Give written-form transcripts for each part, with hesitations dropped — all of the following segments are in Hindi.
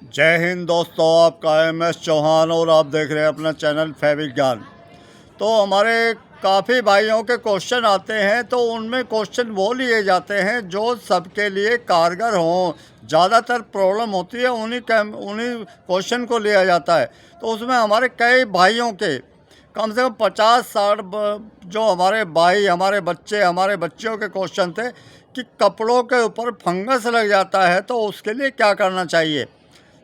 जय हिंद दोस्तों, आपका MS चौहान और आप देख रहे हैं अपना चैनल फैविक ज्ञान। तो हमारे काफ़ी भाइयों के क्वेश्चन आते हैं, तो उनमें क्वेश्चन वो लिए जाते हैं जो सबके लिए कारगर हों। ज़्यादातर प्रॉब्लम होती है उन्हीं क्वेश्चन को लिया जाता है। तो उसमें हमारे कई भाइयों के कम से कम 50-60 जो हमारे भाई, हमारे बच्चों के क्वेश्चन थे कि कपड़ों के ऊपर फंगस लग जाता है तो उसके लिए क्या करना चाहिए।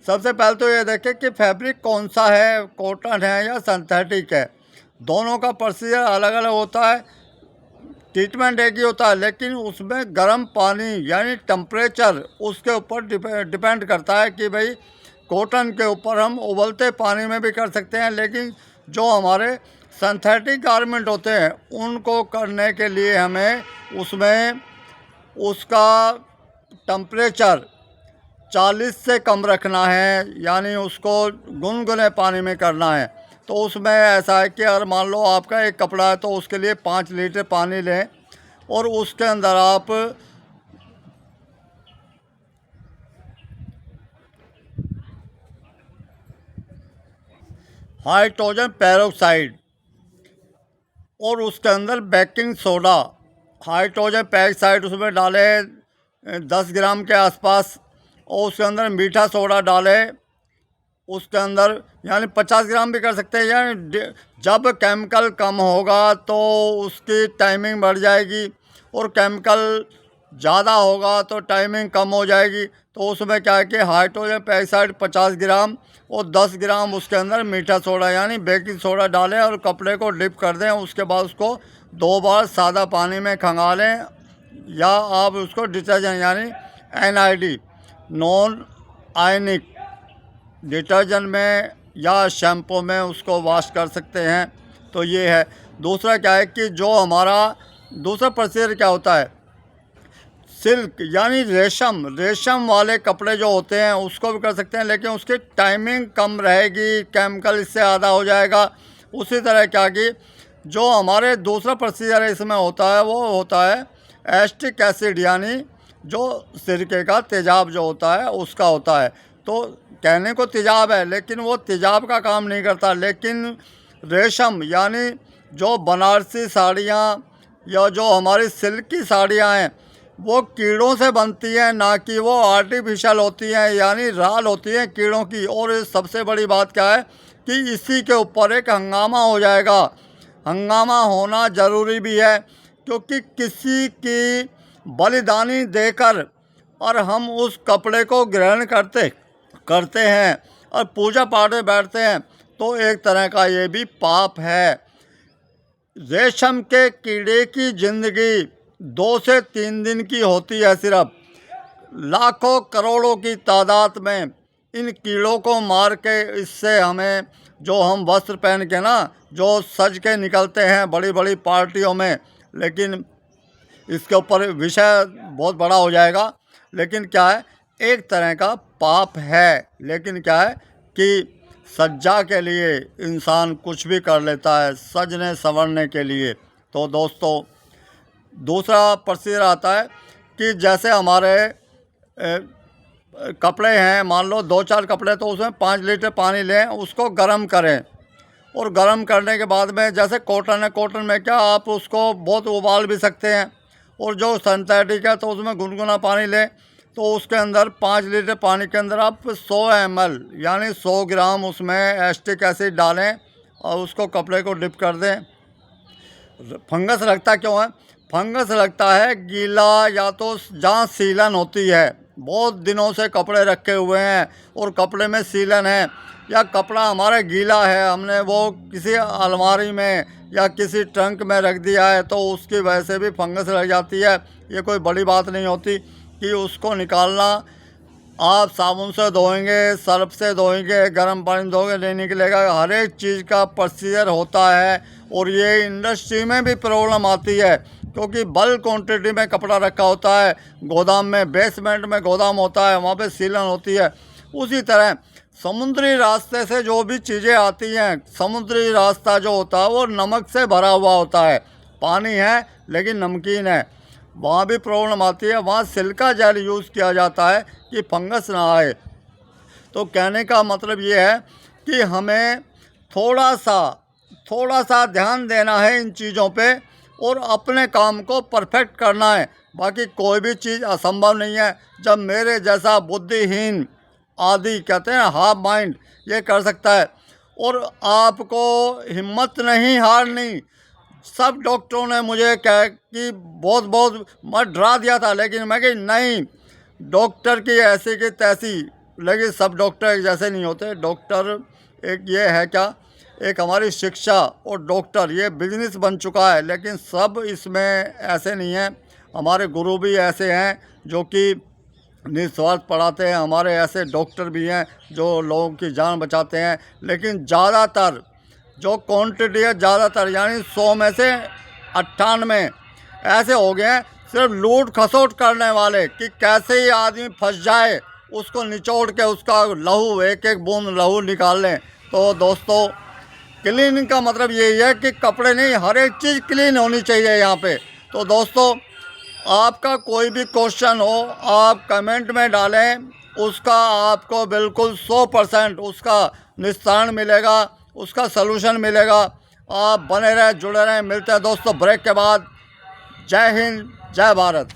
सबसे पहले तो ये देखें कि फैब्रिक कौन सा है, कॉटन है या सिंथेटिक है। दोनों का प्रोसीजर अलग अलग होता है, ट्रीटमेंट एक ही होता है, लेकिन उसमें गर्म पानी यानी टेम्परेचर उसके ऊपर डिपेंड करता है कि भाई कॉटन के ऊपर हम उबलते पानी में भी कर सकते हैं, लेकिन जो हमारे सिंथेटिक गारमेंट होते हैं उनको करने के लिए हमें उसमें उसका टेम्परेचर 40 से कम रखना है, यानी उसको गुनगुने पानी में करना है। तो उसमें ऐसा है कि अगर मान लो आपका एक कपड़ा है तो उसके लिए 5 लीटर पानी लें और उसके अंदर आप हाइड्रोजन पेरोक्साइड और उसके अंदर बेकिंग सोडा, हाइड्रोजन पेरोक्साइड उसमें डालें 10 ग्राम के आसपास, और उसके अंदर मीठा सोडा डालें उसके अंदर, यानी 50 ग्राम भी कर सकते हैं। यानी जब केमिकल कम होगा तो उसकी टाइमिंग बढ़ जाएगी और केमिकल ज़्यादा होगा तो टाइमिंग कम हो जाएगी। तो उसमें क्या है कि हाइड्रोजन पेरोक्साइड 50 ग्राम और 10 ग्राम उसके अंदर मीठा सोडा यानी बेकिंग सोडा डालें और कपड़े को डिप कर दें। उसके बाद उसको 2 बार सादा पानी में खंगालें, या आप उसको डिटर्जेंट यानी NID नॉन आयनिक डिटर्जेंट में या शैम्पू में उसको वॉश कर सकते हैं। तो ये है। दूसरा क्या है कि जो हमारा दूसरा प्रोसीजर क्या होता है, सिल्क यानी रेशम वाले कपड़े जो होते हैं उसको भी कर सकते हैं, लेकिन उसकी टाइमिंग कम रहेगी, केमिकल इससे आधा हो जाएगा। उसी तरह क्या कि जो हमारे दूसरा प्रोसीजर इसमें होता है वो होता है एस्टिक एसिड, यानी जो सिरके का तेजाब जो होता है उसका होता है। तो कहने को तेजाब है लेकिन वो तेजाब का काम नहीं करता, लेकिन रेशम यानी जो बनारसी साड़ियाँ या जो हमारी सिल्क की साड़ियाँ हैं वो कीड़ों से बनती हैं, ना कि वो आर्टिफिशियल होती हैं, यानी राल होती हैं कीड़ों की। और सबसे बड़ी बात क्या है कि इसी के ऊपर एक हंगामा हो जाएगा। हंगामा होना ज़रूरी भी है, क्योंकि किसी की बलिदानी देकर और हम उस कपड़े को ग्रहण करते हैं और पूजा पाठ में बैठते हैं तो एक तरह का ये भी पाप है। रेशम के कीड़े की ज़िंदगी 2 से 3 दिन की होती है सिर्फ। लाखों करोड़ों की तादाद में इन कीड़ों को मार के इससे हमें जो हम वस्त्र पहन के ना जो सज के निकलते हैं बड़ी बड़ी पार्टियों में, लेकिन इसके ऊपर विषय बहुत बड़ा हो जाएगा। लेकिन क्या है, एक तरह का पाप है, लेकिन क्या है कि सज्जा के लिए इंसान कुछ भी कर लेता है, सजने संवरने के लिए। तो दोस्तों दूसरा प्रोसीजर आता है कि जैसे हमारे कपड़े हैं, मान लो 2-4 कपड़े, तो उसमें 5 लीटर पानी लें, उसको गर्म करें और गर्म करने के बाद में जैसे कॉटन है, कॉटन में क्या आप उसको बहुत उबाल भी सकते हैं, और जो सिंथेटिक है तो उसमें गुनगुना पानी लें। तो उसके अंदर 5 लीटर पानी के अंदर आप 100 ml यानी 100 ग्राम उसमें एस्टिक एसिड डालें और उसको कपड़े को डिप कर दें। फंगस लगता क्यों है? फंगस लगता है गीला, या तो जहाँ सीलन होती है, बहुत दिनों से कपड़े रखे हुए हैं और कपड़े में सीलन है, या कपड़ा हमारा गीला है, हमने वो किसी अलमारी में या किसी ट्रंक में रख दिया है, तो उसकी वजह से भी फंगस लग जाती है। ये कोई बड़ी बात नहीं होती कि उसको निकालना आप साबुन से धोएंगे, सर्फ से धोएंगे, गर्म पानी धोएंगे, नहीं निकलेगा। हर एक चीज़ का प्रोसीजर होता है, और ये इंडस्ट्री में भी प्रॉब्लम आती है क्योंकि बल्क क्वांटिटी में कपड़ा रखा होता है, गोदाम में, बेसमेंट में गोदाम होता है, वहाँ पे सीलन होती है। उसी तरह समुद्री रास्ते से जो भी चीज़ें आती हैं, समुद्री रास्ता जो होता है वो नमक से भरा हुआ होता है, पानी है लेकिन नमकीन है, वहाँ भी प्रॉब्लम आती है। वहाँ सिलिका जेल यूज़ किया जाता है कि फंगस ना आए। तो कहने का मतलब ये है कि हमें थोड़ा सा ध्यान देना है इन चीज़ों पे और अपने काम को परफेक्ट करना है। बाकी कोई भी चीज़ असंभव नहीं है। जब मेरे जैसा बुद्धिहीन आदि कहते हैं हाफ माइंड ये कर सकता है, और आपको हिम्मत नहीं हारनी। सब डॉक्टरों ने मुझे कह कि बहुत मत डरा दिया था, लेकिन मैं कही नहीं, डॉक्टर की ऐसी की तैसी, लेकिन सब डॉक्टर एक जैसे नहीं होते। डॉक्टर एक ये है क्या, एक हमारी शिक्षा और डॉक्टर ये बिजनेस बन चुका है, लेकिन सब इसमें ऐसे नहीं हैं। हमारे गुरु भी ऐसे हैं जो कि निस्वार्थ पढ़ाते हैं, हमारे ऐसे डॉक्टर भी हैं जो लोगों की जान बचाते हैं। लेकिन ज़्यादातर जो क्वांटिटी है, ज़्यादातर यानी 100 में से 98 ऐसे हो गए हैं सिर्फ लूट खसोट करने वाले, कि कैसे ही आदमी फंस जाए उसको निचोड़ के उसका लहू, एक एक बूंद लहू निकाल लें। तो दोस्तों, क्लीनिंग का मतलब यही है कि कपड़े नहीं, हर एक चीज़ क्लीन होनी चाहिए यहाँ पे। तो दोस्तों, आपका कोई भी क्वेश्चन हो आप कमेंट में डालें, उसका आपको बिल्कुल 100% उसका निस्तारण मिलेगा, उसका सलूशन मिलेगा। आप बने रहें, जुड़े रहें। मिलते हैं दोस्तों ब्रेक के बाद। जय हिंद, जय भारत।